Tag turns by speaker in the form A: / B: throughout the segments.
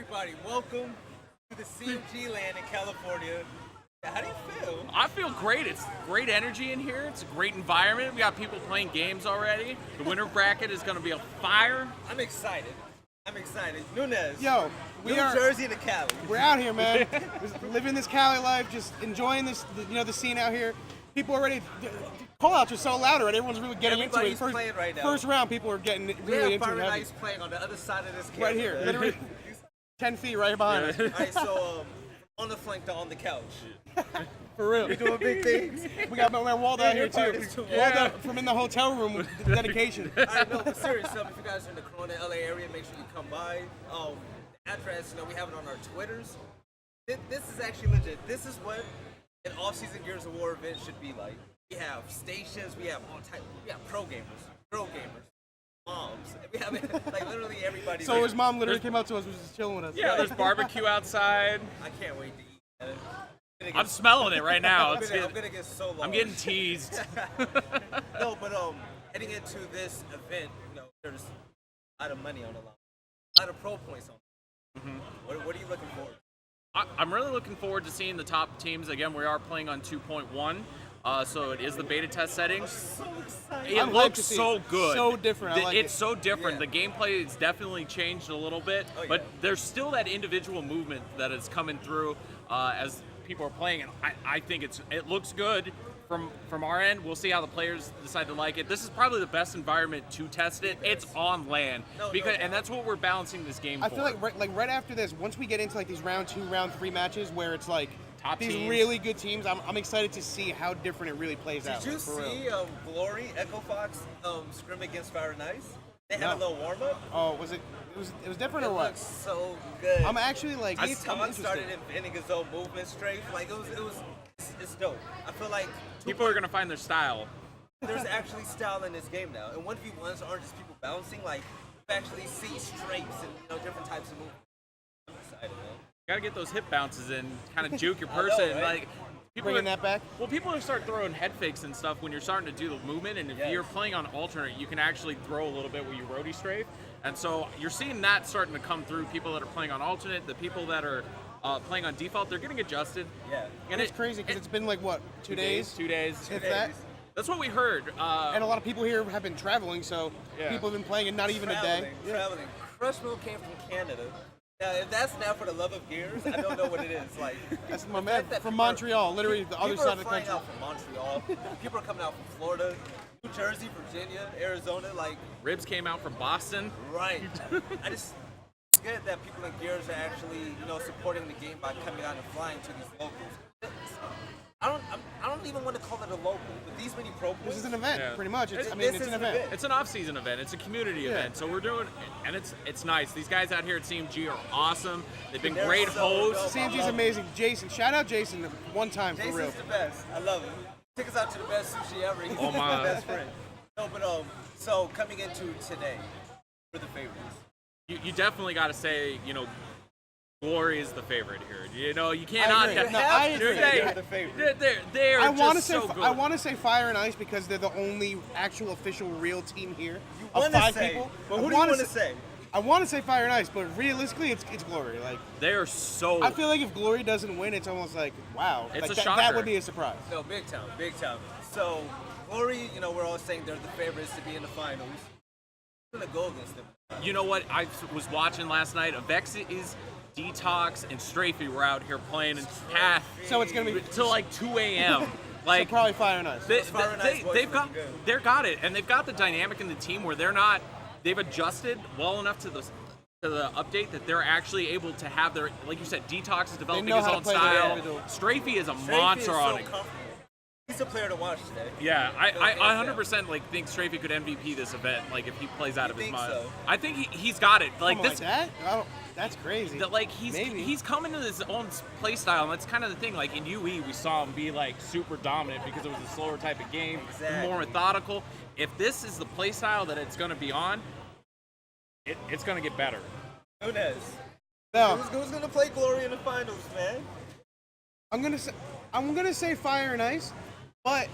A: everybody. Welcome to the CMG land in California. How do you feel?
B: I feel great. It's great energy in here. It's a great environment. We got people playing games already. The winter bracket is going to be a fire.
A: I'm excited. Newnez.
C: Yo,
A: New Jersey to Cali.
C: We're out here, man. Living this Cali life, just enjoying this, the scene out here. People already, call-outs are so loud already. Everyone's really getting into it.
A: Everybody's playing right now.
C: First round, people are getting really into it.
A: Fire and Ice playing on the other side of this camera.
C: Right here, literally 10 feet right behind us.
A: All right, so on the flank to on the couch.
C: For real.
A: We're doing big things.
C: We got Waldo out here too.
A: Yeah.
C: Waldo from in the hotel room with dedication.
A: I know, but seriously, if you guys are in the Corona, LA area, make sure you come by. The address, we have it on our Twitters. This is actually legit. This is what an off-season Gears of War event should be like. We have stations, we have all type, we have pro gamers, girl gamers, moms. We have like literally everybody.
C: So his mom literally came up to us, was just chilling with us.
B: Yeah, there's barbecue outside.
A: I can't wait to eat that.
B: I'm smelling it right now.
A: I'm gonna get so lost.
B: I'm getting teased.
A: No, but heading into this event, there's a lot of money on the line, a lot of pro points on. Mm-hmm. What are you looking for?
B: I'm really looking forward to seeing the top teams. Again, we are playing on 2.1. So it is the beta test settings.
A: So excited.
B: It looks so good.
C: So different. I like
B: it's
C: it.
B: so different.
A: Yeah.
B: The gameplay has definitely changed a little bit, but there's still that individual movement that is coming through as people are playing, and I think it looks good from our end. We'll see how the players decide to like it. This is probably the best environment to test it. It's on land and that's what we're balancing this game for.
C: I feel like right after this, once we get into like these round 2, round 3 matches where it's like
B: top
C: these
B: teams.
C: really good teams, I'm excited to see how different it really plays out.
A: Did you
C: for
A: see
C: real.
A: Glory Echo Fox scrim against Fire and Ice? They had a little warm up.
C: Oh, was it? It was different or
A: It
C: what?
A: looks so good.
C: I'm actually like.
A: Tom started inventing his own movement strafe. Like it's dope. I feel like
B: People are gonna find their style.
A: there's actually style in this game now, and 1v1s aren't just people bouncing. Like you actually see strafes and different types of movements. I'm excited, man.
B: Gotta get those hip bounces in, kind of juke your person.
A: right?
B: Like people
C: Bringing that back?
B: Well, people are start throwing head fakes and stuff when you're starting to do the movement, and if you're playing on alternate, you can actually throw a little bit with your roadie strafe. And so you're seeing that starting to come through. People that are playing on alternate, the people that are playing on default, they're getting adjusted.
A: Yeah.
C: And it's crazy because it's been like what, 2 days?
B: 2 days.
C: If that.
B: That's what we heard.
C: And a lot of people here have been traveling, so people have been playing it not even a day.
A: Traveling. Crushmill came from Canada. Now, if that's not for the love of Gears, I don't know what it is. Like
C: That's my man from Montreal, literally the other side of the country.
A: People are flying out from Montreal. People are coming out from Florida, New Jersey, Virginia, Arizona. Like
B: Ribs came out from Boston.
A: right. It's good that people in Gears are actually supporting the game by coming out and flying to these locals. I don't even want to call it a local, but these many pro
C: This is an event, pretty much. It's an
A: is an
C: event.
A: event.
B: It's an off-season event. It's a community event. So we're doing, and it's nice. These guys out here at CMG are awesome. They've been great hosts.
C: CMG's amazing. Jason, shout out Jason one time for real.
A: Jason's the best. I love him. Take us out to the best sushi ever. He's
B: Oh, my.
A: my best friend. No, but so coming into today, for the favorites.
B: You definitely got to say, Glory is the favorite here. You cannot.
C: I agree.
A: They're the favorite.
B: They're
C: I want to
B: just
C: say
B: so good.
C: I want to say Fire and Ice because they're the only actual official real team here of
A: wanna
C: 5
A: say,
C: people.
A: but
C: I
A: who do you
C: wanna
A: want to say?
C: I want to say Fire and Ice, but realistically, it's Glory. Like
B: They are so.
C: I feel like if Glory doesn't win, it's almost like wow.
B: It's
C: like,
B: a shocker.
C: that would be a surprise.
A: No, big time. So, Glory, we're all saying they're the favorites to be in the finals. Who's gonna go against them?
B: You know what? I was watching last night. Avexis, Detox, and Strafey were out here playing in Path
C: So it's gonna be
B: till like 2 a.m. Like
C: so probably Fire and Ice.
A: Fire and Ice boys
B: they've
A: will be good.
B: got it, and they've got the dynamic in the team where they've adjusted well enough to the update that they're actually able to have their, like you said, Detox is developing
C: know
B: his
C: how to
B: own
C: play the
B: style.
C: individual.
B: Strafey is a
A: Strafey
B: monster
A: is so
B: on it.
A: comfortable. He's a player to watch today.
B: Yeah, I 100% think Strafey could MVP this event. Like if he plays out of his
A: think
B: mind,
A: so?
B: I think he's got it. Like
C: Something
B: this,
C: like that? That's crazy.
B: that like
C: Maybe.
B: he's coming to his own play style, and that's kind of the thing. Like in UE, we saw him be like super dominant because it was a slower type of game,
A: Exactly.
B: more methodical. If this is the play style that it's going to be on, it's going to get better.
A: Newnez.
C: No,
A: Who's gonna play Glory in the finals, man?
C: I'm gonna say Fire and Ice, but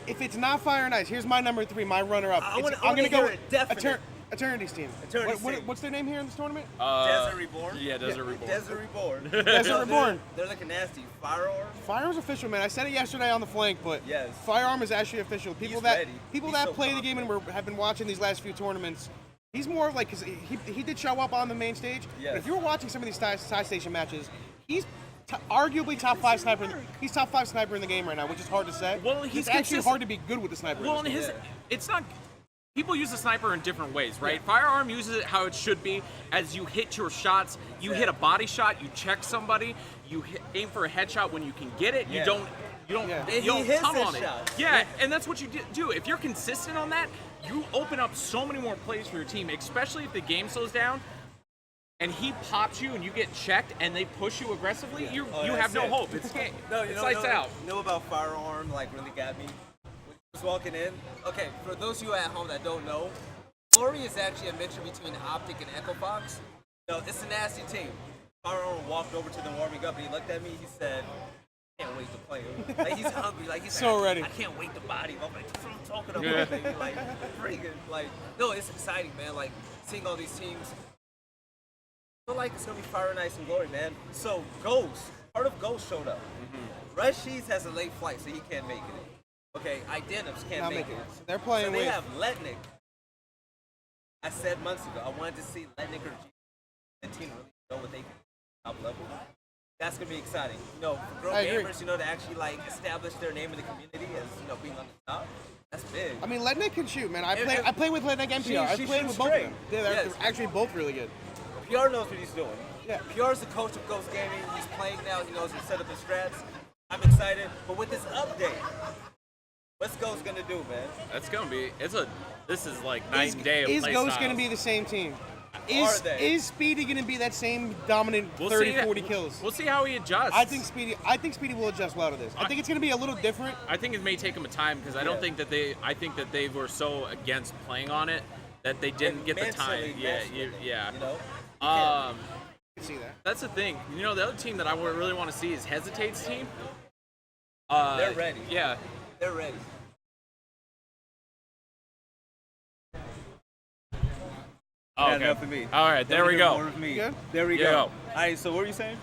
C: if it's not Fire and Ice, here's my number 3, my runner-up.
A: I
C: I'm
A: wanna
C: gonna
A: hear
C: go
A: it, definite.
C: Eternity's team.
A: Eternity's team.
C: What's their name here in this tournament?
A: Desert Reborn.
B: Yeah, Desert Reborn.
A: Desert Reborn.
C: Desert Reborn.
A: They're looking nasty. Firearm.
C: Firearm's official, man. I said it yesterday on the flank, but
A: Yes.
C: Firearm is actually official. People
A: He's
C: that
A: ready.
C: people
A: He's
C: that
A: so
C: play the game and have been watching these last few tournaments, he's more like, because he did show up on the main stage.
A: Yes.
C: But if you were watching some of these side station matches, he's arguably top 5 sniper. He's top 5 sniper in the game right now, which is hard to say.
B: Well, he's
C: it's actually
B: consistent.
C: hard to be good with the sniper.
B: Well,
C: in
B: and
C: this game.
B: it's not. People use the sniper in different ways, right? Firearm uses it how it should be. As you hit your shots, you hit a body shot, you check somebody, you aim for a headshot when you can get it.
A: Yeah.
B: You don't
A: He hits
B: tunnel
A: his
B: on it.
A: shots.
B: Yeah, and that's what you do. If you're consistent on that, you open up so many more plays for your team, especially if the game slows down. And he pops you, and you get checked, and they push you aggressively. You have no hope. It's game. It's lights out.
A: You know about Firearm? Like really got me. Just walking in. Okay, for those of you at home that don't know, Glory is actually a mixture between Optic and Echo Fox. You know, it's a nasty team. Firearm walked over to them warming up, and he looked at me. He said, "I can't wait to play him." Like he's hungry. Like he's
C: So
A: like,
C: ready.
A: I can't wait to body him. I'm like, that's what I'm talking about, baby. Like freaking. Like no, it's exciting, man. Like seeing all these teams. I feel like it's gonna be Fire and Ice and Glory, man. So Ghost, part of Ghost showed up. Rashiz has a late flight, so he can't make it. Okay, Identims can't
C: Not
A: make
C: making
A: it.
C: it. They're playing
A: So they
C: with-
A: have Letnik. I said months ago, I wanted to see Letnik or G. The team really know what they can do top level. That's gonna be exciting. You know, for girl
C: I agree.
A: gamers, you know, to actually like establish their name in the community as being on the top. That's big.
C: I mean, Letnik can shoot, man. I
A: And-
C: play with Letnik and PR. I
A: she
C: played
A: shoots
C: with both
A: straight.
C: of them. They're
A: Yes.
C: actually both really good.
A: PR knows what he's doing.
C: Yeah.
A: PR's the coach of Ghost Gaming. He's playing now. He knows how to set up his strats. I'm excited. But with this update, what's Ghost gonna do, man?
B: That's gonna be. This is like night and day of
C: Is
B: play
C: Ghost
B: styles.
C: going to be the same team?
A: Are they?
C: Is Speedy going to be that same dominant
B: We'll
C: 30,
B: see.
C: 40 kills?
B: We'll see how he adjusts.
C: I think Speedy will adjust well to this. I think it's going to be a little different.
B: I think it may take them a time because I don't think that they. I think that they were so against playing on it that they didn't get the time.
A: Mentally
B: Yeah,
A: meshed with it,
B: yeah.
A: You know?
C: I can see that.
B: That's the thing. You know, the other team that I would really want to see is Hesitate's team.
A: They're ready.
B: Yeah.
A: They're ready.
B: Oh,
A: Yeah,
B: okay.
A: enough of me.
B: All right, there we go.
A: More of me.
C: Good?
A: There we
B: Yeah.
A: go. All right, so what were you saying?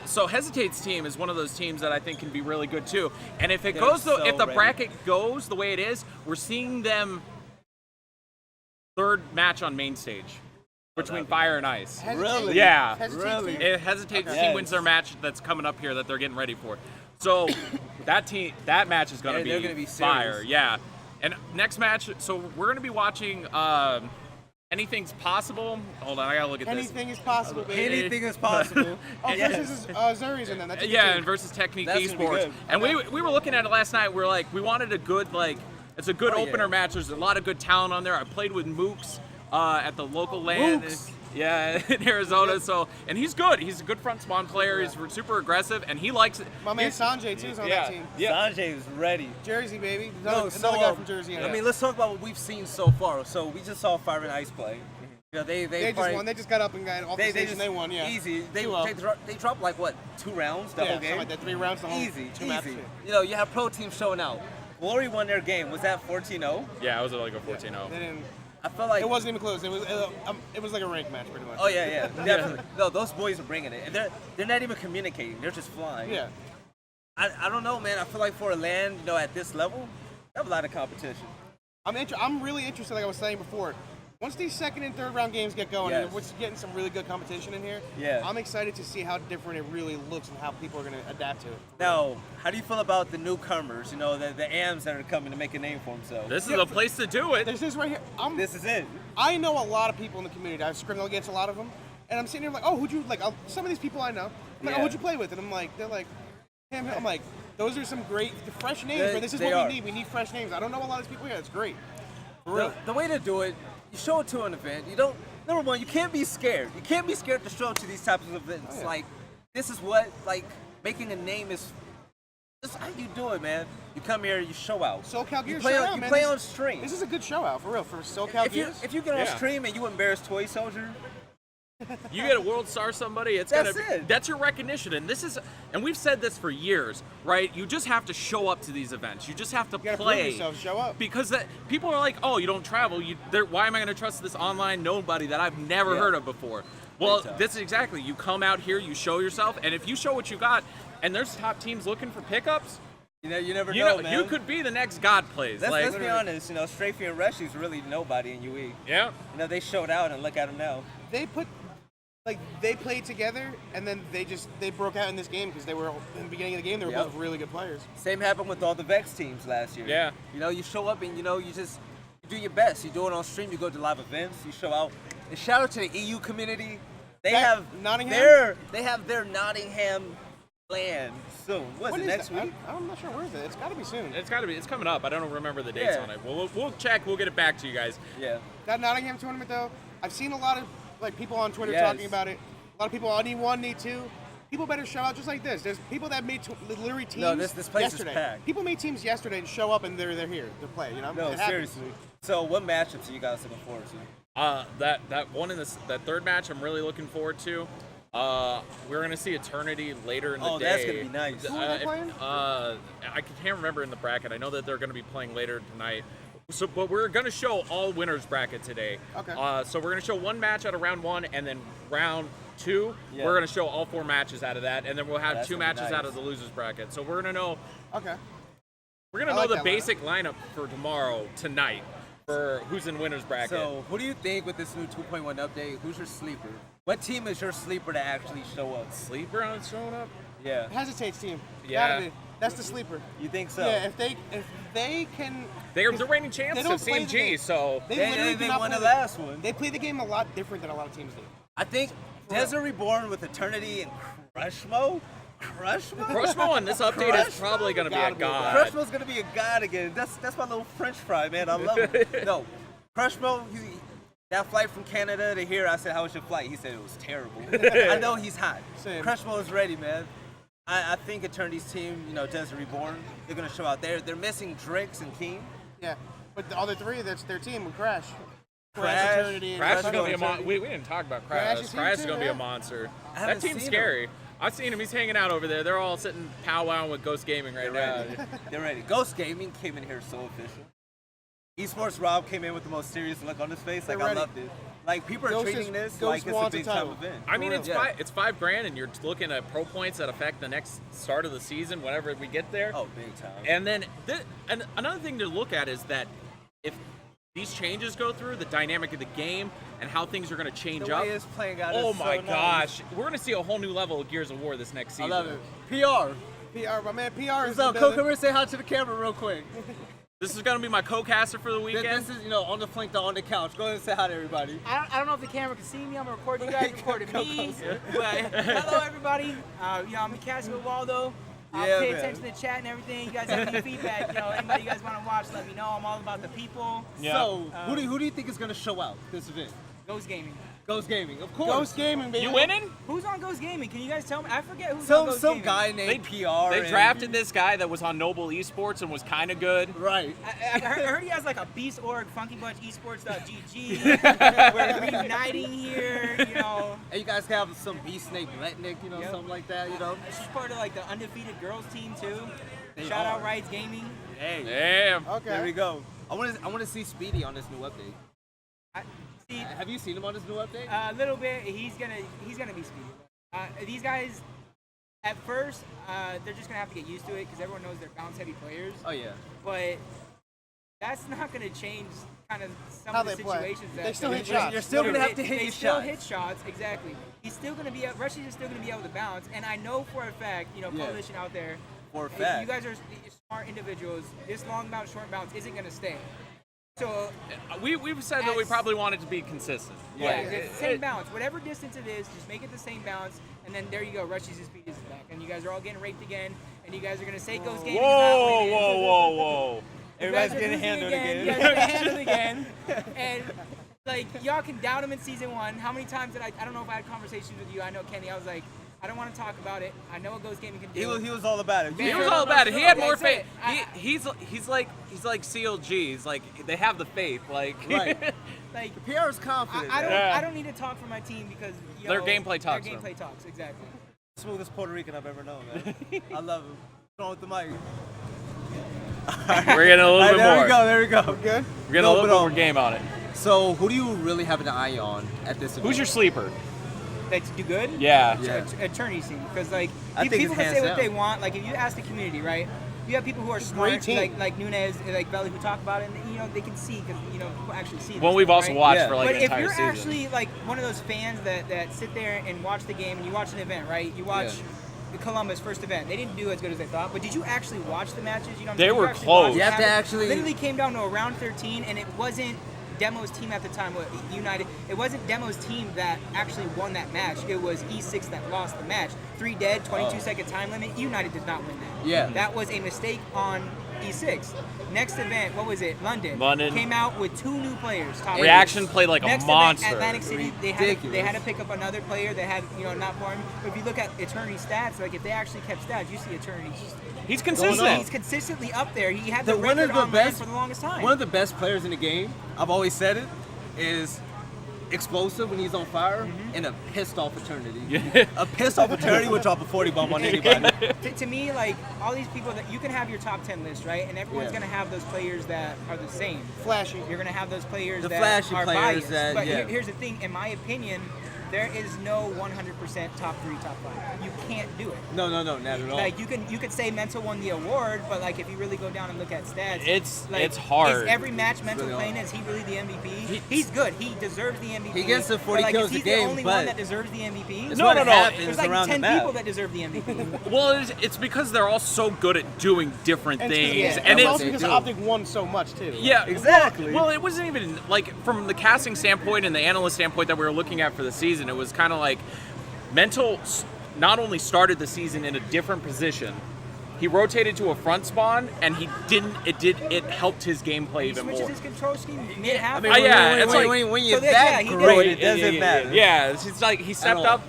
B: So Hesitate's team is one of those teams that I think can be really good too. And if it
A: They're
B: goes,
A: so
B: if the
A: ready.
B: bracket goes the way it is, we're seeing them third match on main stage between Fire and Ice.
A: Really?
B: Yeah.
C: Hesitate
A: Really?
C: team?
B: If Hesitate's
A: Okay.
B: team wins their match that's coming up here that they're getting ready for. So that match is going to
A: They're
B: be
A: gonna be
B: fire.
A: serious.
B: Yeah. And next match, so we're going to be watching Anything's Possible. Hold on, I got to look at this.
C: Anything is possible, baby.
A: Anything is possible.
C: Oh,
A: Yes.
C: versus Zuri's in them. That's a good
B: Yeah,
C: team.
B: and versus Technique
A: That's gonna be
B: Esports.
A: good.
B: And we were looking at it last night. We were like, we wanted a good, like, it's a good
A: Oh, yeah.
B: opener match. There's a lot of good talent on there. I played with Mooks at the local LAN.
A: Mooks?
B: Yeah, in Arizona. So, and he's good. He's a good front spawn player. He's super aggressive, and he likes it.
C: My man
B: He's-
C: Sanjay, too, is on that team.
B: Yeah.
A: Sanjay is ready.
C: Jersey, baby.
A: No,
C: Another guy from Jersey.
A: I mean, let's talk about what we've seen so far. So we just saw Fire and Ice play. You know, they
C: they
A: probably-
C: just won. They just got up and got off the stage and they won, yeah.
A: Easy. They
C: 2-0.
A: they dropped like what, 2 rounds the
C: Yeah,
A: whole
C: something
A: game?
C: like that. 3 rounds the whole
A: Easy,
C: 2 matches.
A: easy. You know, you have pro teams showing out. Glory won their game. Was that 14-0?
B: Yeah, it was like a 14-0.
C: They didn't.
A: I felt like
C: It wasn't even close. It was like a rank match, pretty much.
A: Oh yeah, definitely. No, those boys are bringing it, and they're not even communicating. They're just flying.
C: Yeah.
A: I don't know, man. I feel like for a land, you know, at this level, they have a lot of competition.
C: I'm really interested, like I was saying before. Once these second and third round games get going,
A: Yes.
C: and we're getting some really good competition in here,
A: Yeah.
C: I'm excited to see how different it really looks and how people are going to adapt to it.
A: Now, how do you feel about the newcomers? You know, the AMs that are coming to make a name for themselves.
B: This is the place to do it.
C: There's this right here.
A: This is it.
C: I know a lot of people in the community. I've scrimmaged against a lot of them, and I'm sitting here like, oh, who'd you like? Some of these people I know. I'm like,
A: Yeah.
C: oh, who'd you play with? And I'm like, they're like, him. I'm like, those are some great, fresh names.
A: They-
C: But this is
A: they
C: what
A: are.
C: we need. We need fresh names. I don't know a lot of these people here. It's great. For real.
A: The way to do it, you show it to an event. You don't. Number one, you can't be scared. You can't be scared to show it to these types of events.
C: Oh, yeah.
A: Like, this is what making a name is. This is how you do it, man. You come here, you show out.
C: SoCal
A: You
C: Gears,
A: play
C: shout
A: on,
C: out,
A: you
C: man.
A: play
C: This-
A: on stream.
C: This is a good show out for real for SoCal
A: if you
C: Gears.
A: if you get on
B: Yeah.
A: stream and you embarrass Toy Soldier,
B: You get a World Star somebody, that's your recognition. And we've said this for years, right? You just have to show up to these events. You just have to
C: You gotta
B: play.
C: prove yourself, show up.
B: Because people are like, oh, you don't travel. Why am I going to trust this online nobody that I've never heard of before? Well, this is exactly. You come out here, you show yourself, and if you show what you got, and there's top teams looking for pickups,
A: you never know, man.
B: You could be the next God plays.
A: Let's be honest. Strafey and Reshi's really nobody in UE.
B: Yeah.
A: They showed out, and look at them now.
C: They played together, and then they broke out in this game because they were in the beginning of the game. They were both really good players.
A: Same happened with all the Vex teams last year.
B: Yeah.
A: You show up and you do your best. You do it on stream. You go to live events. You show out. And shout out to the EU community. They have
C: Nottingham.
A: They have their Nottingham LAN soon. What is it, next week?
C: I'm not sure where is it. It's got to be soon.
B: It's got to be. It's coming up. I don't remember the dates on it. We'll check. We'll get it back to you guys.
A: Yeah.
C: That Nottingham tournament though, I've seen a lot of people on Twitter talking about it. A lot of people, need one, need two. People better show out just like this. There's people that made literally teams
A: this place
C: yesterday.
A: is packed.
C: People made teams yesterday and show up and they're here to play.
A: No, seriously. So what matchups are you guys looking forward to?
B: That one in that third match, I'm really looking forward to. We're gonna see Eternity later in the day.
A: Oh, that's gonna be nice.
C: Who are they playing?
B: I can't remember in the bracket. I know that they're gonna be playing later tonight. But we're gonna show all winners bracket today.
C: Okay.
B: So we're gonna show one match out of round 1, and then round 2, we're gonna show all 4 matches out of that, and then we'll have 2 matches out of the losers bracket. So we're gonna know.
C: Okay.
B: We're gonna know the basic lineup for tonight, for who's in winners bracket.
A: So who do you think with this new 2.1 update? Who's your sleeper? What team is your sleeper to actually show up?
B: Sleeper on showing up?
A: Yeah.
C: Hesitates team.
B: Yeah.
C: Gotta be. That's the sleeper.
A: You think so?
C: Yeah. If they can.
B: They're reigning champs of CMG, so
C: They
A: won the last one.
C: They play the game a lot different than a lot of teams do.
A: I think Desert Reborn with Eternity and Crushmo.
B: Crushmo on this update is probably going to be a god.
A: Crushmo's going to be a god again. That's my little French fry, man. I love it. No, Crushmo, that flight from Canada to here, I said, how was your flight? He said it was terrible. I know he's hot.
C: Same.
A: Crushmo is ready, man. I think Eternity's team, Desert Reborn, they're going to show out there. They're missing Drix and King.
C: Yeah, but the other three, that's their team with Crash.
A: Eternity, and
B: Crash is going to be a monster. We didn't talk about Crash. Crash is going to be a monster. That team's scary. I've seen him. He's hanging out over there. They're all sitting powwowing with Ghost Gaming right now.
A: They're ready. Ghost Gaming came in here so official. Esports Rob came in with the most serious look on his face. Like, I loved it. Like, people are treating this like it's a big time event.
B: I mean, it's $5,000, and you're looking at pro points that affect the next start of the season whenever we get there.
A: Oh, big time.
B: And then and another thing to look at is that if these changes go through, the dynamic of the game and how things are going to change
A: the
B: up.
A: way it's playing out
B: oh
A: is
B: my
A: so
B: gosh,
A: nice.
B: we're going to see a whole new level of Gears of War this next season.
A: I love it. PR,
C: my man. PR is
A: so come here and say hi to the camera real quick.
B: This is going to be my co-caster for the weekend.
A: This is, on the flank, on the couch. Go ahead and say hi to everybody.
D: I don't know if the camera can see me. I'm gonna record you guys, recording me. But hello, everybody. I'm a cast with Waldo. Pay attention to the chat and everything. You guys have any feedback? Anybody you guys want to watch, let me know. I'm all about the people.
B: Yeah.
A: So, who do you think is going to show out this event?
D: Ghost Gaming.
A: Ghost Gaming, of course.
C: Ghost Gaming, baby.
B: You winning?
D: Who's on Ghost Gaming? Can you guys tell me? I forget who's on Ghost Gaming.
A: Some guy named PR.
B: They drafted this guy that was on Noble Esports and was kind of good.
A: Right.
D: I heard he has like a Beast Org, Funky Bunch Esports.gg. We're reuniting here,
A: And you guys have some beast snake Letnik, something like that,
D: She's part of like the undefeated girls team too. Shout out Rides Gaming.
A: Hey.
B: Damn.
C: Okay.
A: There we go. I want to see Speedy on this new update. Have you seen him on this new update?
D: A little bit. He's gonna be speedy. These guys, at first, they're just gonna have to get used to it because everyone knows they're bounce heavy players.
A: Oh yeah.
D: But that's not gonna change kind of some
C: How
D: of the
C: they play.
D: situations.
C: They still hit shots.
A: You're still gonna have to hit
D: They
A: your
D: still
A: shots.
D: hit shots. Exactly. He's still gonna be. Rushes is still gonna be able to bounce. And I know for a fact, coalition out there.
A: For a
D: if
A: fact.
D: you guys are smart individuals. This long bounce, short bounce isn't gonna stay. So
B: we've said that we probably want it to be consistent.
D: yeah, it's the same bounce. Whatever distance it is, just make it the same bounce, and then there you go. Rushes' speed is back, and you guys are all getting raped again, and you guys are gonna say Ghost Gaming.
B: Whoa.
A: Everybody's getting handled again.
D: You guys are getting handled again, and like y'all can doubt him in season 1. How many times did I don't know if I had conversations with you. I know Kenny. I was like, I don't want to talk about it. I know what Ghost Gaming can do.
A: He was all about it.
B: He was all about it. He had more faith.
D: That's it.
B: He's like CLG. He's like they have the faith. Like
A: Right.
D: Like,
A: PR is confident.
D: I don't need to talk for my team because
B: Their gameplay talks
D: Their
B: for
D: gameplay talks, exactly.
A: Smoothest Puerto Rican I've ever known, man. I love him. Throwing with the mic.
B: we're getting a little bit more.
A: There we go.
C: Good.
B: We're getting a little bit more game on it.
A: So, who do you really have an eye on at this event?
B: Who's your sleeper?
D: That's do good.
B: Yeah.
D: Attorney scene, because like
A: I think
D: people
A: it's
D: can say
A: hands
D: what they
A: down.
D: want. Like if you ask the community, right? You have people who are smart,
C: team.
D: like Newnez, like Velly, who talk about it, and they can see because people actually see.
B: Well,
D: this
B: we've
D: stuff,
B: also
D: right?
B: watched
A: Yeah.
B: for like
D: But
B: an
D: if
B: entire
D: you're
B: season.
D: actually like one of those fans that sit there and watch the game and you watch an event, right? You watch the Columbus first event. They didn't do as good as they thought, but did you actually watch the matches? You know,
B: They
D: did you
B: were
D: actually
B: close.
D: watch
A: You
D: what
A: have to
D: happened?
A: actually-
D: Literally came down to a round 13, and it wasn't Demo's team at the time, United. It wasn't Demo's team that actually won that match. It was E6 that lost the match. 3 dead, 22-second time limit. United did not win that.
A: Yeah.
D: That was a mistake on E6. Next event, what was it? London.
B: London.
D: Came out with 2 new players. Top
B: Reaction
D: eight.
B: played like a
D: Next
B: monster.
D: Event, Atlantic City, they
A: Ridiculous.
D: had to pick up another player that had, not for him. But if you look at Eternity stats, like if they actually kept stats, you see Eternity.
B: He's
D: He's
B: consistent.
D: consistently up there. He had the
A: one of
D: record
A: the
D: online
A: best
D: for the longest time.
A: One of the best players in the game, I've always said it, is explosive when he's on fire and a pissed off eternity.
B: Yeah.
A: A pissed off eternity would drop a 40 bomb on anybody.
D: To me, like all these people that you can have your top 10 list, right? And everyone's
A: Yeah.
D: gonna have those players that are the same.
C: Flashy.
D: You're gonna have those players
A: The
D: that
A: flashy
D: are
A: players
D: biased.
A: that-
D: but
A: yeah.
D: here's the thing, in my opinion, there is no 100% top 3, top 5. You can't do it.
A: No, not at all.
D: Like you could say Mental won the award, but like if you really go down and look at stats,
B: It's hard.
D: Is every match Mental
A: really
D: playing?
A: hard.
D: Is he really the MVP? He's good. He deserves the MVP.
A: He gets the 40
D: but, like,
A: kills
D: is he
A: a game,
D: the only
A: but
D: one that deserves the MVP?
A: it's
B: No,
A: what
B: no, no.
A: happens
D: There's like
A: around
D: 10
A: the map.
D: people that deserve the MVP.
B: Well, it's because they're all so good at doing different
C: And
B: things,
C: yeah,
B: and
C: it's
B: it's
C: also because
A: do.
C: Optic won so much too.
B: yeah,
A: Exactly.
B: Well, it wasn't even like from the casting standpoint and the analyst standpoint that we were looking at for the season. It was kind of like Mental not only started the season in a different position, he rotated to a front spawn, and it helped his gameplay
D: He
B: even
D: switches
B: more.
D: his control scheme mid-half.
A: I mean,
B: yeah,
A: when,
B: it's
A: when,
B: like-
A: when you're
D: So that-
A: that
D: yeah, he
A: great,
D: did.
A: it doesn't matter.
B: Yeah, it's like he stepped
A: all.
B: up.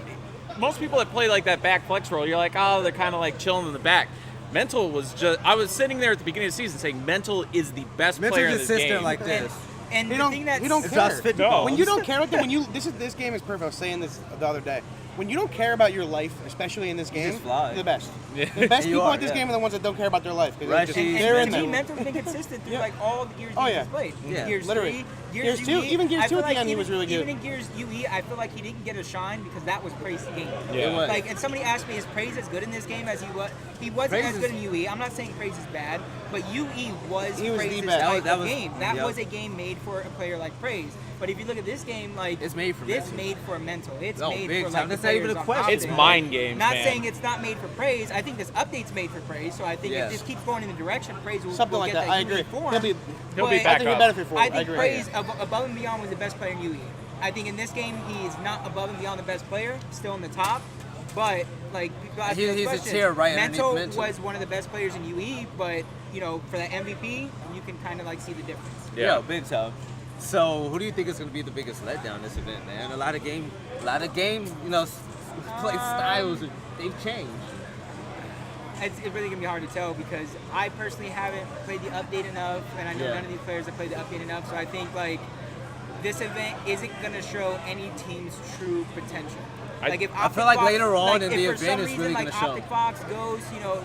B: Most people that play like that back flex role, you're like, oh, they're kind of like chilling in the back. Mental was just. I was sitting there at the beginning of the season saying Mental is the best
A: Mental
B: player in this
A: consistent
B: game.
A: like this.
D: And
C: He
D: the
C: don't,
D: thing that's
C: he don't
A: It's
C: care.
A: just 50
B: No.
A: bombs.
C: When you don't care, like this game is perfect. I was saying this the other day. When you don't care about your life, especially in this game,
A: just fly.
C: you're the best.
B: Yeah.
C: The best
A: You
C: people
A: are,
C: at this
A: yeah.
C: game are the ones that don't care about their life. 'Cause
A: Right,
C: they're,
A: she-
C: just, they're
D: and
C: in
D: to me,
C: there.
D: Mental's been consistent through
C: Yeah.
D: like all the Gears
C: Oh,
D: he's
C: yeah.
D: played.
A: Yeah.
D: Gears
C: Literally.
D: 3,
C: Gears 2,
D: UE,
C: even Gears
D: I
C: 2
D: feel
C: at the
D: like
C: end, he
D: even-
C: was really good.
D: Even in Gears UE, I feel like he didn't get a shine because that was Praise game.
B: Yeah.
A: It was.
D: Like, and somebody asked me, is Praise as good in this game as he was? He wasn't
A: Praise
D: as
A: is-
D: good in UE. I'm not saying Praise is bad, but UE was
C: He was the
D: Praise's
C: best.
D: type
A: That
D: of
A: was-
D: game. That
A: yep.
D: was a game made for a player like Praise. But if you look at this game, like
A: It's made for
D: it's
A: Mental.
D: made for Mental. It's
A: No,
D: made
A: big
D: for
A: time.
D: like
A: That's
D: the
A: not even
D: players
A: a
D: on
A: question.
B: It's
D: Optic.
B: mind games,
D: Not
B: man.
D: saying it's not made for Praise. I think this update's made for Praise. So I think
A: Yes.
D: it just keeps going in the direction Praise will,
C: Something
D: will
C: like
D: get
C: that. I
D: UE
C: agree.
D: form.
C: He'll be
B: He'll be
D: But
B: back
C: I think he'll
B: up.
C: benefit for it.
D: I think
C: agree.
D: Praise above and beyond was the best player in UE. I think in this game he is not above and beyond the best player, still in the top. But like people ask me those
A: He's a
D: questions.
A: tier right underneath
D: Mental
A: Mental.
D: was one of the best players in UE, but for that MVP, you can kind of like see the difference.
A: Yeah, big time. So, who do you think is going to be the biggest letdown this event, man? A lot of game, play styles, they've changed.
D: It's really gonna be hard to tell because I personally haven't played the update enough, and I know
A: Yeah.
D: none of these players have played the update enough. So I think like this event isn't gonna show any team's true potential. Like if
A: I feel like
D: Optic
A: later
D: Fox-
A: on in
D: if
A: the
D: for
A: event
D: some
A: it's
D: reason,
A: really
D: like
A: gonna show.
D: Optic Fox goes,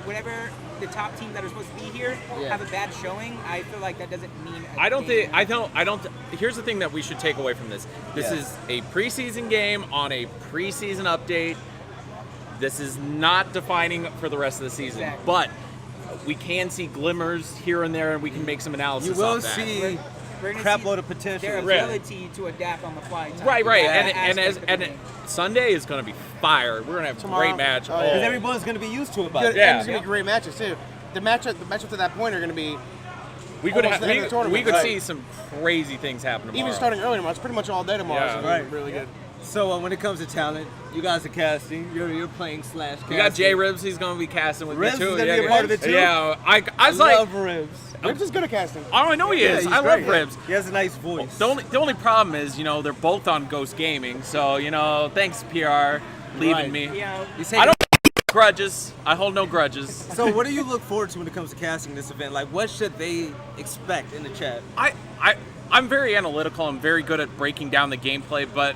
D: whatever the top teams that are supposed to be here
A: Yeah.
D: have a bad showing. I feel like that doesn't mean.
B: I don't think. Here's the thing that we should take away from this. This
A: Yeah.
B: is a preseason game on a preseason update. This is not defining for the rest of the season,
D: Exactly.
B: but we can see glimmers here and there, and we can make some analysis.
A: You will
B: off that.
A: see
D: We're gonna
A: crap
D: see
A: load of potential.
D: their
B: Right.
D: ability to adapt on the fly. type.
B: Right,
D: That
B: and
D: aspect of the game.
B: Sunday is going to be fire. We're going to have a
C: Tomorrow.
B: great match.
C: Oh, yeah.
A: Because everyone's going to be used to it by
C: Good,
A: then.
B: Yeah.
C: and there's gonna be great matches too. The matchups to that point are gonna be
B: we could
C: almost the end of the tournament,
B: we could
C: right.
B: see some crazy things happen tomorrow.
C: even starting early tomorrow. It's pretty much all day tomorrow.
B: Yeah.
C: So
A: Right.
C: it's really good.
A: So, when it comes to talent, you guys are casting. You're playing / casting.
B: We got Jay Ribs. He's going to be casting with
A: Ribs
B: me too.
A: is gonna be a part of it, too?
B: Yeah, I
A: I
B: was like,
A: love Ribs.
C: Ribs is good at casting.
B: oh, I know he
A: Yeah,
B: is.
A: he's
B: I love
A: great.
B: Ribs.
A: He has a nice voice.
B: The only problem is, they're both on Ghost Gaming, so thanks PR. leaving me.
D: You know,
B: I don't grudges. I hold no grudges.
A: So what do you look forward to when it comes to casting this event? Like, what should they expect in the chat?
B: I'm very analytical. I'm very good at breaking down the gameplay, but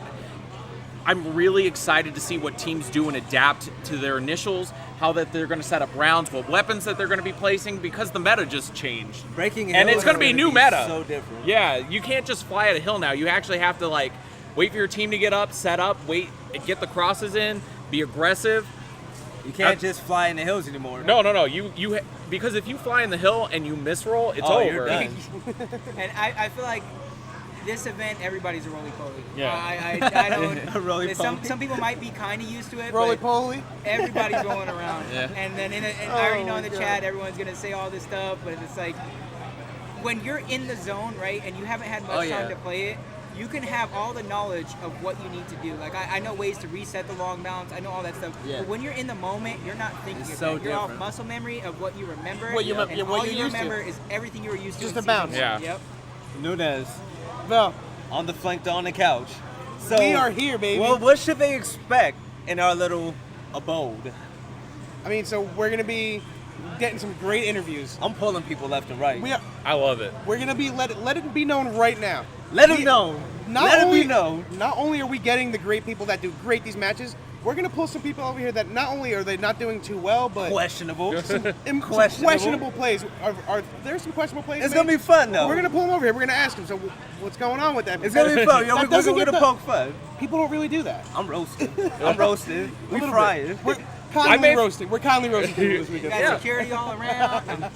B: I'm really excited to see what teams do and adapt to their initials, how that they're going to set up rounds, what weapons that they're going to be placing, because the meta just changed.
A: Breaking
B: and it's going to be a new meta.
A: So different.
B: Yeah, you can't just fly at a hill now. You actually have to like wait for your team to get up, set up, wait, get the crosses in, be aggressive.
A: You can't just fly in the hills anymore.
B: No. You because if you fly in the hill and you misroll, it's over.
A: You're done.
D: and I feel like this event, everybody's a roly-poly.
B: Yeah.
D: I don't.
A: A roly-poly.
D: Some people might be kind of used to it.
C: Roly
D: but
C: poly.
D: everybody's rolling around.
B: Yeah.
D: And then I already know in the
C: God.
D: chat everyone's gonna say all this stuff, but it's like when you're in the zone, right, and you haven't had much time to play it, you can have all the knowledge of what you need to do. Like I know ways to reset the long bounce. I know all that stuff.
A: Yeah.
D: But when you're in the moment, you're not thinking
A: It's
D: of
A: so
D: that. You're off
A: different.
D: muscle memory of what you remember.
C: What you
D: and
C: what
D: all
C: you're
D: you
C: used to.
D: remember is everything you were used to.
C: Just
D: in
C: a bounce.
D: season one.
B: Yeah.
D: Yep.
A: Nunes
C: No,
A: on the flanked on the couch. So
C: we are here, baby.
A: Well, what should they expect in our little abode?
C: I mean, so we're gonna be getting some great interviews.
A: I'm pulling people left and right.
B: I love it.
C: We're gonna be let it be known right now.
A: Let it know. Let it be known.
C: Not only are we getting the great people that do great these matches, we're gonna pull some people over here that not only are they not doing too well, but
A: Questionable.
C: some
A: Questionable.
C: questionable plays. Are there some questionable plays?
A: It's
C: made?
A: gonna be fun though.
C: We're gonna pull them over here. We're gonna ask them. So what's going on with that?
A: It's gonna be fun. Yo,
C: That
A: we're
C: doesn't get
A: gonna
C: the-
A: poke fun.
C: People don't really do that.
A: I'm roasted. I'm roasted. We
C: A little
A: frying.
C: bit. We're kindly
B: made-
C: roasting. We're kindly roasting people this weekend.
D: Got security all around.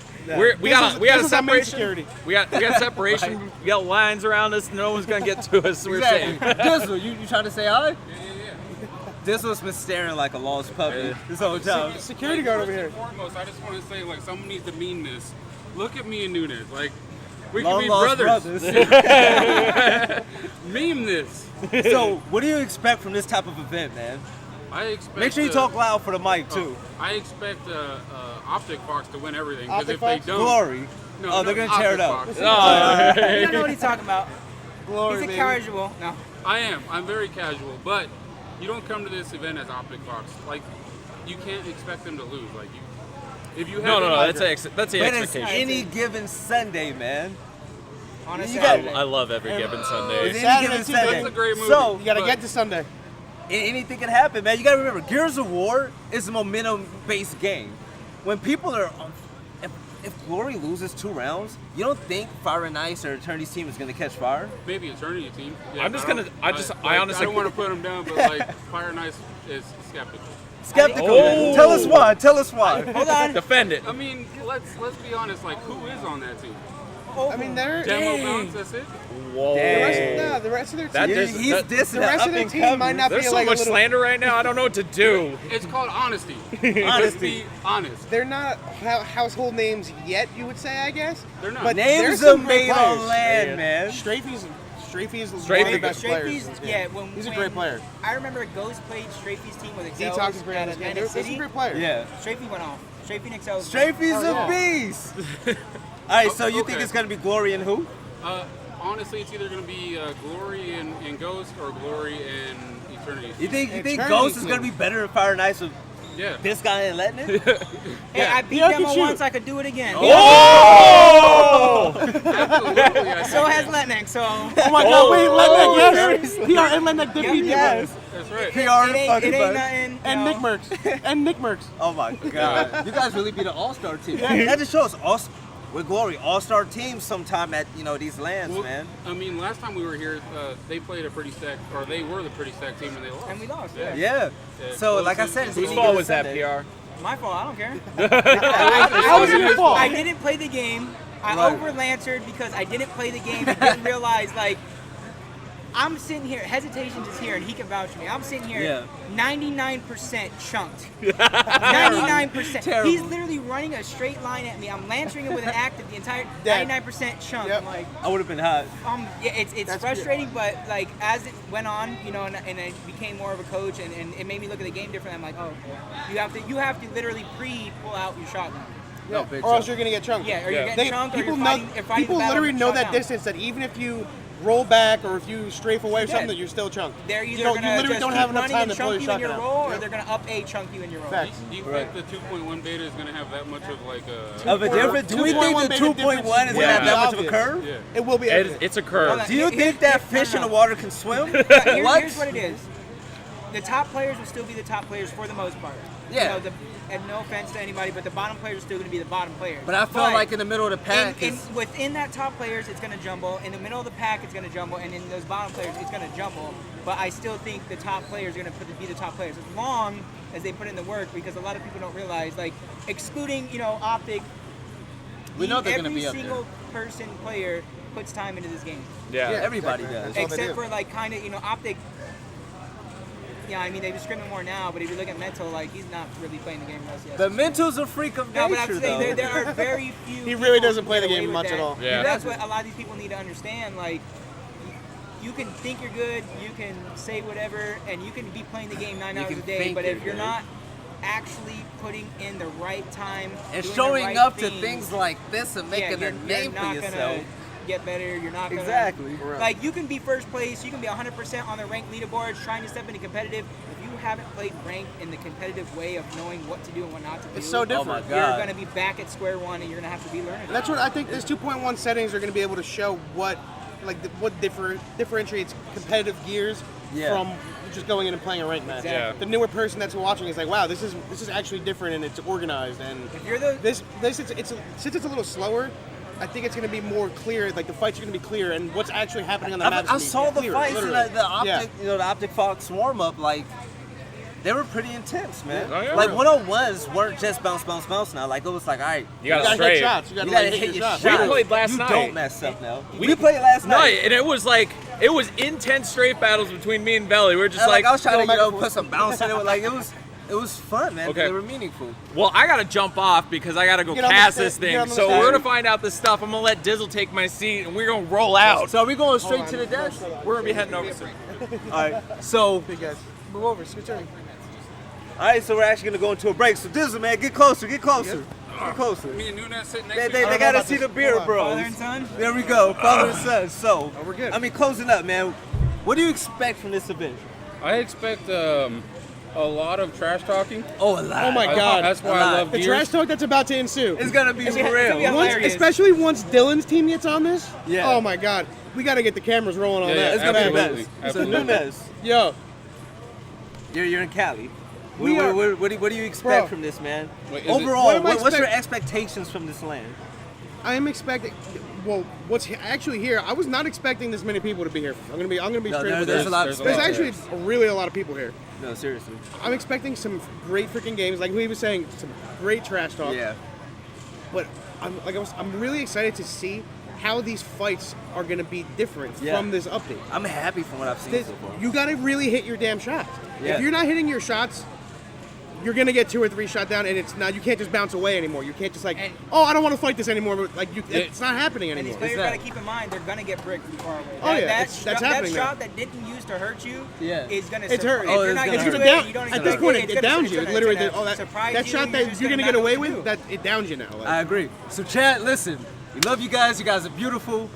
B: We got a
C: this is our main
B: separation.
C: security.
B: We got separation. We got lines around us. No one's gonna get to us. We're saying.
A: Dizzle, you trying to say hi? Yeah. Dizzle's been staring like a lost puppy this whole time.
C: Security guard over
E: First
C: here.
E: and foremost, I just want to say, like, someone needs to mean this. Look at me and Newnez. Like, we
A: Long
E: can be
A: lost
E: brothers.
A: brothers.
E: Meme this.
A: So, what do you expect from this type of event, man?
E: I expect.
A: Make sure you talk loud for the mic too.
E: I expect Optic Fox to win everything. Because
C: Optic
E: if they
C: Fox?
E: don't,
A: Glory.
E: no,
A: they're
E: no,
A: gonna tear it
E: Optic
A: up.
E: Fox.
D: You don't know what he's talking about.
C: Glory,
D: He's a
C: baby.
D: casual. No.
E: I am. I'm very casual, but you don't come to this event as Optic Fox. Like, you can't expect them to lose. Like, if you have
B: No.
E: any-
B: That's the
A: But it's
B: expectation.
A: any given Sunday, man.
D: On a
A: You
D: Saturday.
B: I love every given Sunday.
A: It's any
C: Saturday
A: given
C: too,
A: Sunday.
E: That's a great movie.
A: So,
C: You gotta
E: But-
C: get to Sunday.
A: anything can happen, man. You gotta remember, Gears of War is a momentum-based game. When people are, if Glory loses 2 rounds, you don't think Fire and Ice or Eternity's team is gonna catch fire?
E: maybe Eternity team. Yeah,
B: I'm just
E: I
B: gonna-
E: don't-
B: I honestly-
E: I don't want to put them down, but like Fire and Ice is skeptical.
A: Skeptical.
B: Oh.
A: Tell us why. Tell us why.
D: Hold on.
B: Defend it.
E: I mean, let's be honest. Like, who is on that team?
C: I mean, they're
E: Demo
B: Dang.
E: bounce. That's it.
B: Whoa.
C: the rest of their
B: That
C: team.
B: just-
A: He's
B: that-
A: dissing
C: the rest of their team might not
B: There's
C: be
B: so
C: like
B: much
C: a little.
B: slander right now. I don't know what to do.
E: It's called honesty. Let's
A: Honesty.
E: be honest.
C: They're not household names yet, you would say, I guess.
E: They're not.
C: But
A: Names
C: there's
A: are
C: some great
A: made on
C: players.
A: land, man.
C: Strafey's one of
B: Strafey-
C: the best players.
D: Strafey's, yeah,
C: He's a great player.
D: I remember Ghost played Strafey's team with Excel
C: Detox is great.
D: at
C: There's
D: Atlantic
C: some
D: City.
C: great players.
A: Yeah.
D: Strafey went off. Strafey and Excel.
A: Strafey's a beast. All right, so you think
E: Okay.
A: it's gonna be Glory and who?
E: Honestly, it's either going to be Glory and Ghost or Glory and Eternity.
A: You think
C: Eternity
A: Ghost is
C: team.
A: gonna be better than Fire and Ice with
E: Yeah.
A: this guy ain't letting it?
D: Hey, I beat
C: Yeah, I
D: them
C: can shoot.
D: once. I could do it again.
B: Oh!
E: Absolutely. I
D: So
E: think
D: has Letnick. So
C: Oh my God! Wait, Ledneck, yes. PR and Ledneck did beat you.
D: yes.
E: that's right.
A: PR
D: it ain't
A: fucking bud.
D: nothing.
C: And
D: no.
C: Nick Merckx. And Nick Merckx.
A: Oh my God! You guys really be the all-star team. That just shows us with Glory all-star teams sometime at these lands,
E: Well,
A: man.
E: I mean, last time we were here, they played a pretty stacked, or they were the pretty stacked team, and they lost.
D: And we lost. Yeah.
A: Yeah. So like I said, it's
B: Whose
A: any
B: fault
A: given
B: was that,
A: Sunday.
B: PR?
D: My fault. I don't care.
C: How was it your fault?
D: I didn't play the game. I
A: Right.
D: over-lancered because I didn't play the game and didn't realize, like, I'm sitting here, Hesitations is here, and he can vouch for me. I'm sitting here 99% chunked. 99%.
A: Terrible.
D: He's literally running a straight line at me. I'm lancering him with an active, the entire
C: Dead.
D: 99% chunk.
C: Yep.
D: I'm like,
A: I would have been hot.
D: yeah, it's
C: That's
D: frustrating, but like as it went on, and I became more of a coach, and it made me look at the game differently. I'm like, oh, you have to literally pull out your shotgun.
A: No,
C: Or
A: big
C: else
A: shot.
C: you're gonna get chunked.
D: Yeah, or you're
B: Yeah.
D: getting chunked, or
C: People
D: you're
C: know.
D: fighting, you're fighting
C: People
D: the battle
C: literally
D: with
C: know
D: shot
C: that
D: down.
C: distance. That even if you roll back or if you strafe away or
D: Yeah.
C: something, that you're still chunked.
D: They're either
C: you
D: gonna
C: literally
D: just
C: don't
D: keep
C: have enough
D: running
C: time
D: and
C: to pull
D: chunk
C: your
D: you in your
C: shotgun
D: roll,
C: out.
D: or they're gonna up A chunk you in your roll.
C: Facts.
E: Do you think the 2.1 beta is going to have that much of like a...
F: Of a difference? Do we think the 2.1 is going to have that much of a curve?
E: Yeah.
C: It will be evident.
B: It's a curve.
F: Do you think that fish in the water can swim?
D: Here's what it is. The top players will still be the top players for the most part.
F: Yeah.
D: You know, and no offense to anybody, but the bottom players are still going to be the bottom players.
F: But I feel like in the middle of the pack,
D: within that top players, it's going to jumble. In the middle of the pack, it's going to jumble, and in those bottom players, it's going to jumble. But I still think the top players are going to be the top players as long as they put in the work, because a lot of people don't realize, like, excluding Optic,
F: we know they're going to be up
D: every
F: there.
D: single person player puts time into this game.
B: Yeah.
F: Everybody does.
D: Except for like kind of Optic. Yeah, I mean they've been scrimming more now, but if you look at Mental, like he's not really playing the game with us yet.
F: The mental's a freak of
D: No,
F: nature,
D: but I'm saying there are very few.
C: He really
D: people
C: doesn't play
D: who
C: the
D: get
C: game
D: away
C: much
D: with
C: at
D: that.
C: all.
B: Yeah.
D: That's what a lot of these people need to understand. Like, you can think you're good, you can say whatever, and you can be playing the game 9 hours a
F: can
D: day.
F: think
D: But
F: you're
D: if you're
F: good.
D: not actually putting in the right time
F: And
D: doing
F: showing
D: the right
F: up to
D: things,
F: things like this and making
D: you're
F: a name for
D: not
F: yourself.
D: gonna get better. You're not gonna
F: Exactly.
D: like you can be first place. You can be 100% on the ranked leaderboards, trying to step into competitive. If you haven't played ranked in the competitive way of knowing what to do and what not to do,
C: It's so different.
F: my
D: you're
F: God.
D: gonna be back at square one, and you're gonna have to be learning.
C: And that's what I think. This 2.1 settings are going to be able to show what, what differentiates competitive gears from just going in and playing a ranked match.
B: Yeah.
C: The newer person that's watching is like, wow, this is actually different and it's organized. And
D: If you're the
C: since it's a little slower, I think it's going to be more clear. Like the fights are going to be clear, and what's actually happening on the map.
F: I saw the
C: clear,
F: fights
C: literally.
F: and the Optic,
C: Yeah.
F: the Optic Fox warm up, like they were pretty intense, man.
B: Oh, yeah.
F: Like 101s weren't just bounce now. Like it was like, all right,
B: You got
C: You
B: to
C: gotta hit
B: straight.
C: shots. You
F: you
C: gotta,
F: gotta
C: like,
F: hit your
C: shots.
F: shots.
B: We played last
F: you
B: night.
F: don't mess up now. We played last
B: No,
F: night.
B: and it was it was intense between me and Velly. We were just
F: I was trying to
C: go
F: put some bounce in it. Like it was fun, man.
B: Okay.
F: They were meaningful.
B: well, I gotta jump off because I gotta go
C: Get on the
B: cast
C: sta-
B: this
C: get
B: thing.
C: on the
B: So
C: stage.
B: we're gonna find out this stuff. I'm gonna let Dizzle take my seat, and we're gonna roll out.
F: So are we going straight to the desk?
B: We're gonna be heading over soon.
F: All right. So
C: Big guys, move over. Scoot turn.
F: all right. So we're actually gonna go into a break. So Dizzle, man, get closer. Get closer. Get closer.
E: Me and Newnez sitting next
F: They,
E: to
F: they,
E: each
F: they
E: other.
F: gotta
C: about
F: see
C: this.
F: the beer,
C: Hold on.
F: bro.
D: father and son.
F: There we go, father and son. So,
C: we're good.
F: I mean, closing up, man. What do you expect from this event?
E: I expect a lot of trash talking.
F: Oh, a lot.
C: Oh my God.
E: That's why
F: A
E: I
F: lot.
E: love
C: The
E: gears.
C: trash talk that's about to ensue.
F: It's gonna be
D: It's gonna be
F: real.
D: hilarious.
C: Especially once Dylan's team gets on this.
F: Yeah.
C: Oh my God. We got to get the cameras rolling on
E: Yeah,
C: that.
E: yeah,
F: It's gonna be the
E: Absolutely.
F: best. So,
E: Absolutely.
F: Newnez,
C: Yo,
F: you're in Cali.
C: We are-
F: What do you expect
C: Bro.
F: from this, man?
E: Wait, is it-
F: Overall,
C: What am I
F: what's your
C: expect-
F: expectations from this land?
C: I am expecting. Well, what's actually here? I was not expecting this many people to be here. I'm gonna be
F: No,
C: straight with
F: there's
C: this.
F: a lot.
E: There's a
C: There's
E: lot.
C: actually really a lot of people here.
F: No, seriously.
C: I'm expecting some great freaking games, like he was saying, some great trash talk.
F: Yeah.
C: But I'm really excited to see how these fights are gonna be different
F: Yeah.
C: from this update.
F: I'm happy from what I've seen
C: This-
F: so far.
C: you gotta really hit your damn shots.
F: Yeah.
C: If you're not hitting your shots, you're gonna get 2 or 3 shot down, and it's not. You can't just bounce away anymore. You can't just like,
D: And-
C: oh, I don't want to fight this anymore. But like, it's not happening
D: And these
C: anymore.
D: players
F: Exactly.
D: gotta keep in mind they're gonna get bricked from far away.
C: Oh, yeah,
D: that
C: that's happening
D: that
C: now.
D: shot that didn't use to hurt you
F: Yeah.
D: is gonna
C: It's
D: surprise.
C: hurt.
D: If
F: Oh,
D: you're
F: it's
D: not
F: gonna
C: It's
D: used
C: gonna
F: hurt.
D: to
C: down.
D: it, you don't
C: At
D: expect
C: this point,
D: it's
C: it
D: gonna-
C: downs
D: it's
C: you. It
D: gonna-
C: literally,
D: it's gonna
C: that
D: surprise
C: shot
D: you,
C: that
D: you're just
C: you're gonna
D: gonna
C: get
D: know
C: away
D: what to
C: with,
D: do.
C: that it downs you now. Like,
F: I agree. So, Chad, listen, we love you guys. You guys are beautiful.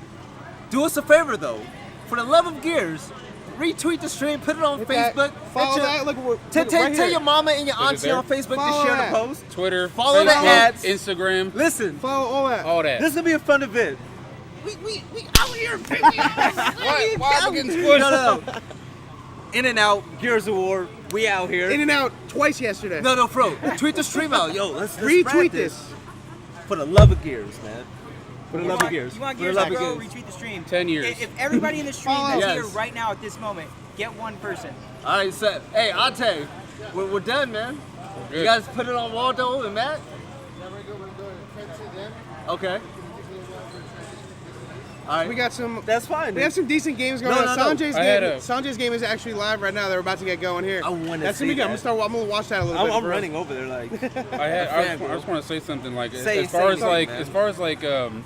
F: Do us a favor, though. For the love of gears, retweet the stream, put it on
C: hit that,
F: Facebook.
C: follow
F: Let your-
C: that. Look, we're,
F: Tell
C: right
F: tell
C: here.
F: your mama and your
E: Is it
F: auntie
E: there?
F: on Facebook
C: Follow
F: to share
C: that.
F: the post.
E: Twitter,
F: Follow the
E: Facebook,
F: ads.
E: Instagram,
F: Listen,
C: Follow all that.
E: all that.
F: this is gonna be a fun event. We out here, baby.
E: Why am I getting
F: No,
E: squished?
F: no. In and out, Gears Award. We out here.
C: In and out twice yesterday.
F: No, bro. Tweet the stream out. Yo, let's
C: Retweet
F: spread
C: this.
F: For the love of Gears, man. For the love of Gears.
D: You want
F: For the
D: Gears
F: love
D: to
F: of
D: grow?
F: Gears.
D: Retweet the stream.
E: 10 years.
D: If everybody in the stream that's
F: Yes.
D: here right now at this moment, get one person.
F: All right, so hey, Ante, we're done, man.
E: Good.
F: You guys put it on Waldo and Matt. Okay. All right.
C: We got some.
F: That's fine.
C: We have some decent games going
F: No,
C: on.
F: no, no.
C: Sanjay's
E: I had
C: game.
E: a-
C: Sanjay's game is actually live right now. They're about to get going here.
F: I wanna
C: That's
F: see
C: gonna be good.
F: that.
C: I'm gonna watch that a little bit.
F: I'm
C: bro.
F: running over there like.
E: I just want to say something like
F: Say
E: as far as
F: something,
E: like
F: man.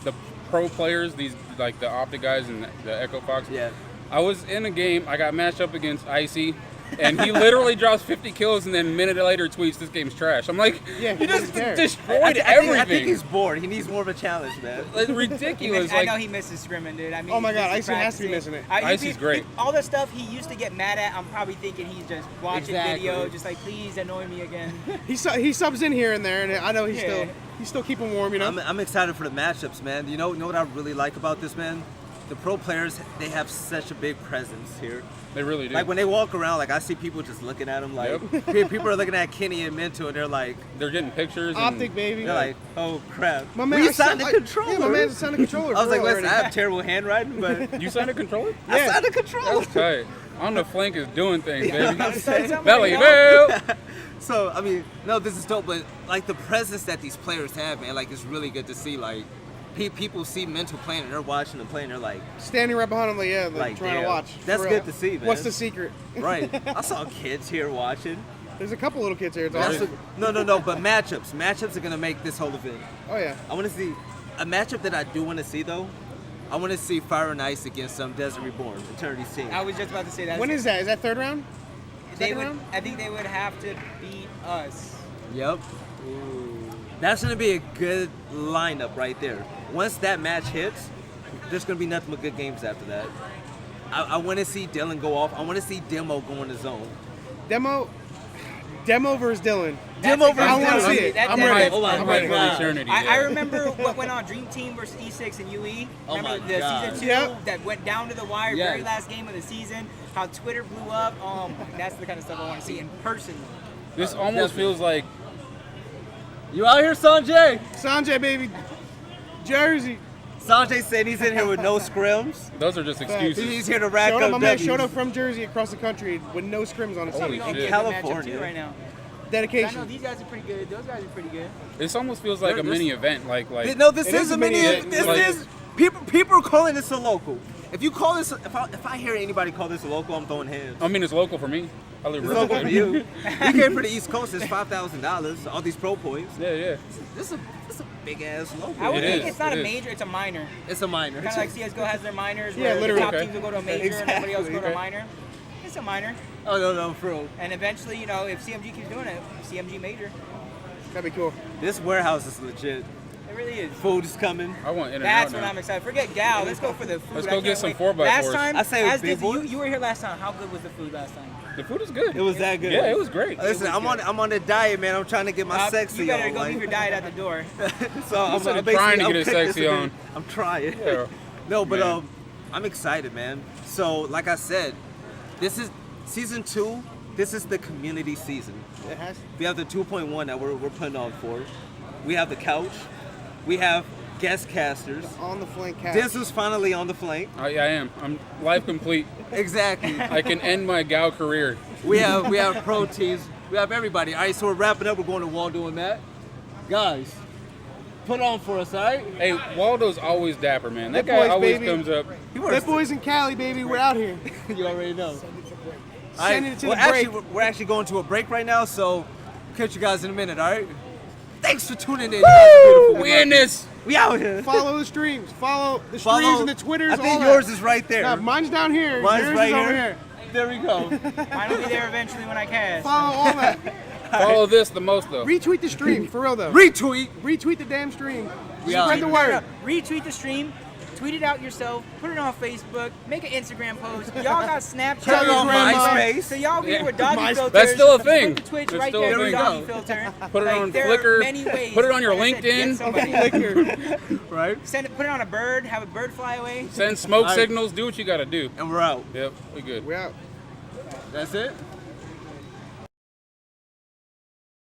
E: the pro players, these like the Optic guys and the Echo Fox.
F: Yeah.
E: I was in a game. I got matched up against Icy. and he literally drops 50 kills, and then a minute later tweets, "This game's trash." I'm like,
C: Yeah,
E: you just
C: there.
E: destroyed everything.
F: I think he's bored. He needs more of a challenge, man.
E: It's ridiculous.
D: I know
E: Like,
D: he misses scrimming, dude. I mean,
C: Oh my God,
D: he's
C: Icy has to be
D: practicing.
C: missing it.
E: Icy's great.
D: All the stuff he used to get mad at, I'm probably thinking he's just watching
F: Exactly.
D: video, just like, please annoy me again.
C: He subs in here and there, and I know he's
D: Yeah.
C: still keeping warm, you know.
F: I'm excited for the matchups, man. You know what I really like about this, man? The pro players, they have such a big presence here.
E: they really do.
F: Like when they walk around, like I see people just looking at them, like people are looking at Kenny and Minto, and they're like,
E: They're getting pictures. And,
C: Optic, baby.
F: they're like, oh crap.
C: My man,
F: We signed the controller.
C: Yeah, my man signed a controller.
F: I was
C: for
F: like,
C: real
F: listen, I
C: already.
F: have terrible handwriting, but
E: You signed a controller?
F: I signed a controller.
E: That's tight. On the flank is doing things, baby.
F: I'm saying.
E: Belly, boo!
F: So I mean, no, this is dope, but like the presence that these players have, man, like it's really good to see. Like people see Mental playing and they're watching them play and they're like,
C: Standing right behind him, like trying
F: damn.
C: to watch.
F: That's
C: For real.
F: good to see, man.
C: What's the secret?
F: right. I saw kids here watching.
C: There's a couple little kids here. It's
F: That's
C: awesome.
F: no, but matchups are gonna make this whole event.
C: Oh yeah.
F: I want to see a matchup that I do want to see though. I want to see Fire and Ice against Desert Reborn, Eternity's team.
D: I was just about to say that.
C: When is that? Is that third round?
D: they
C: second
D: would?
C: round?
D: I think they would have to beat us.
F: Yep. That's gonna be a good lineup right there. Once that match hits, there's gonna be nothing but good games after that. I want to see Dylan go off. I want to see Demo go in the zone.
C: Demo versus Dylan.
F: Demo
D: a
F: versus
C: I want to
F: Dylan.
C: see it.
D: That-
C: I'm
D: that-
C: ready.
F: Oh my
C: I'm ready.
F: God.
E: Eternity,
D: I
E: yeah.
D: remember what went on Dream Team versus E6 and UE.
F: Oh
D: Remember
F: my
D: the
F: God.
D: season 2
C: Yep.
D: that went down to the wire,
F: Yes.
D: very last game of the season. How Twitter blew up. That's the kind of stuff I want to see in person.
E: This almost feels like
F: You out here, Sanjay?
C: Sanjay, baby. Jersey.
F: Sanjay said he's in here with no scrims.
E: those are just excuses.
F: He's here to rack
C: Showed up,
F: up
C: my man
F: W's.
C: showed up from Jersey across the country with no scrims on his
E: Holy
C: team.
E: shit.
D: Good
F: California.
D: matchup too right now. I know
C: Dedication.
D: these guys are pretty good. Those guys are pretty good.
E: This almost feels like a
F: This-
E: mini event. Like
F: No, this
C: It
F: is
C: is
F: a
C: a
F: mini.
C: mini-
F: This
E: like-
F: is people are calling this a local. If you call this, if I hear anybody call this a local, I'm throwing hands.
E: I mean, it's local for me. I live
F: It's
E: real
F: local for
E: good.
F: you. You came for the East Coast. It's $5,000. All these pro points.
E: Yeah.
F: This is a big ass local.
D: I would
E: It
D: think
E: is,
D: it's not
E: it
D: a
E: is.
D: major. It's a minor.
F: It's a minor.
D: Kind of like CS:GO has their minors,
C: Yeah,
D: where the
C: literally.
D: top
E: Okay.
D: teams will go to a major and everybody else will go to a
F: Exactly.
D: minor. It's a minor,
F: Oh no, for real.
D: and eventually, you know, if CMG keeps doing it, CMG major.
C: That'd be cool.
F: This warehouse is legit.
D: It really is.
F: Food is coming.
E: I want in and
D: That's
E: out
D: what
E: now.
D: I'm excited. Forget Gal. Let's go for the food.
E: Let's
D: I
E: go
D: can't
E: get some
D: wait.
E: 4x4s.
D: Last time,
F: I say
D: as
F: big
D: did you,
F: boys.
D: you were here last time. How good was the food last time?
E: The food is good.
F: It was that good.
E: Yeah, it was great.
F: Listen, I'm on a diet, man. I'm trying to get my sexy
D: You better
F: on.
D: go
F: like-
D: leave your diet at the door.
F: So I'm
E: said
F: basically
E: trying to
F: I'm
E: get his
F: cooking
E: sexy
F: this a
E: on.
F: bit. I'm trying.
E: Yeah.
F: No, but
E: Man.
F: I'm excited, man. So like I said, this is season 2. This is the community season.
C: It has.
F: We have the 2.1 that we're putting on for. We have the couch. We have guest casters.
C: On the flank cast.
F: This is finally on the flank.
E: I am. I'm life complete.
F: Exactly.
E: I can end my Gal career.
F: we have pro teams. We have everybody. All right, so we're wrapping up. We're going to Waldo and Matt. Guys, put on for us, all right?
E: Hey, Waldo's always dapper, man. That
C: That
E: guy
C: boy's
E: always
C: baby.
E: comes up.
C: That boys in Cali, baby. We're out here.
F: You already know.
C: Sending it to
F: well,
C: the break.
F: actually, we're actually going to a break right now, so catch you guys in a minute, all right? Thanks for tuning in. You guys are beautiful.
E: We in this.
F: We out here.
C: Follow the streams. Follow the streams and the Twitters.
F: I think
C: all
F: yours
C: that.
F: is right there.
C: Nah, mine's down here.
F: Mine's
C: Yours
F: right
C: is
F: here.
C: over here.
F: There we go.
D: Mine will be there eventually when I cast.
C: Follow all that.
E: Follow this the most though.
C: Retweet the stream, for real though.
F: Retweet.
C: Retweet the damn stream.
F: We out.
C: Spread the word.
D: Retweet the stream. Tweet it out yourself. Put it on Facebook. Make an Instagram post. Y'all got Snapchat.
C: Tell your
F: on
C: grandma.
F: MySpace.
D: So y'all be
E: Yeah.
D: with doggy
C: My-
D: filters.
E: That's still a thing.
D: Put the Twitch
E: That's
D: right
E: still
D: there
E: a
D: with
E: thing.
D: doggy filter.
E: Put it
D: Like,
E: on
D: there
E: Flickr.
D: Are many ways.
E: Put it on your
D: Like I said, get
E: LinkedIn.
D: somebody.
C: Flickr.
F: Right?
D: Send it. Put it on a bird. Have a bird fly away.
E: Send smoke
F: All right.
E: signals. Do what you gotta do.
F: And we're out.
E: Yep, we good.
C: We're out.
F: That's it?